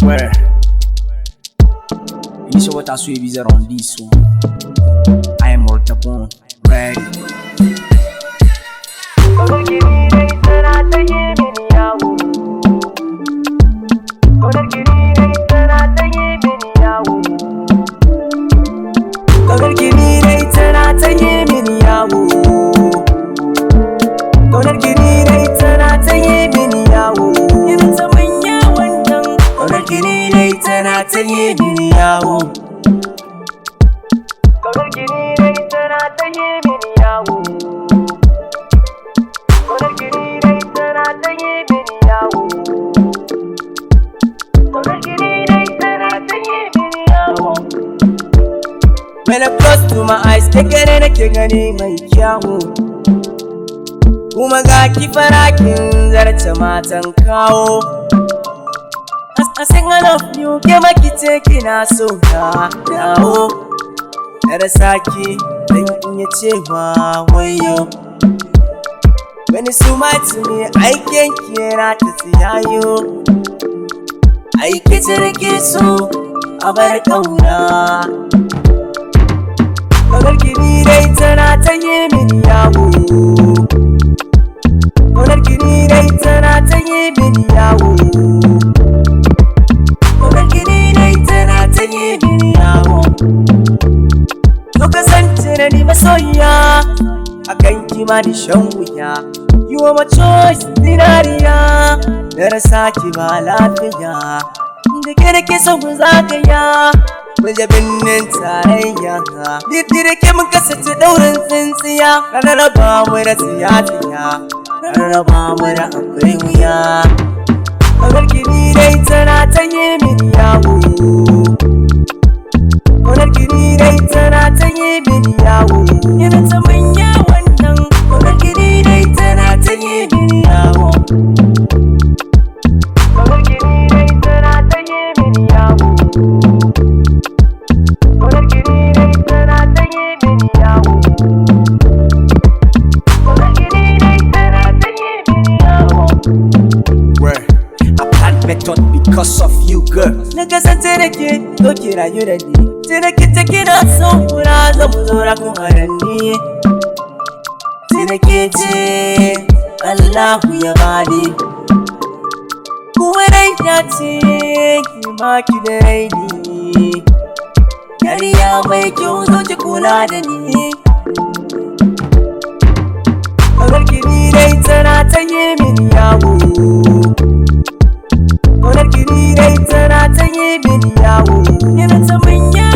Where? You see what Tasiu is on this one. I am Mortapon, ready. When I close to my eyes, take it and I can't my kyawu. Kuma ga ki farakin zarce matan kawo. I sing I love you, ke maki ce kina so na dawo. Na rasa ki dan iya cewa wayo. When you smile to me, I can't kira ta tsiyayo. Ai ki jirgi so a bar kauna. Kaunarki ni dai tana ta yi mini yawo. Kaunarki ni dai tana ta yi mini yawo. Kaunarki ni dai tana ta yi mini yawo. To kasance da ni masoyiya, akan kima da shan wuya. You are my choice, zinariya. Na rasa ki ba lafiya. Da ke da ke son zagaya. Muje birnin tarayya. Diddi ke mun kasance daurin tsintsiya. Rarraba mu da tsiya-tsiya, rarraba mu da akwai wuya. Kaunarki ni dai tana ta yi mini yawo. Kaunarki ni dai tana ta yi mini yawo. Yana ta manya wannan. Kaunarki ni dai tana ta yi mini yawo. Kaunarki ni dai tana ta yi mini yawo. Method because of you, girl. Na kasance da ke, to ki rayu da ni. Sai da ke ta kina son kura, zan mu zaura kuma da ni. Sai da ke ce, Allahu ya bani. Kuma rai ta ce, ki ma ki da raini. Yariya mai kyau zo ki kula da ni. Kaunarki ni dai tana ta yi mini yawo. Kaunarki ni dai tana ta yi mini yawo. Yana ta manya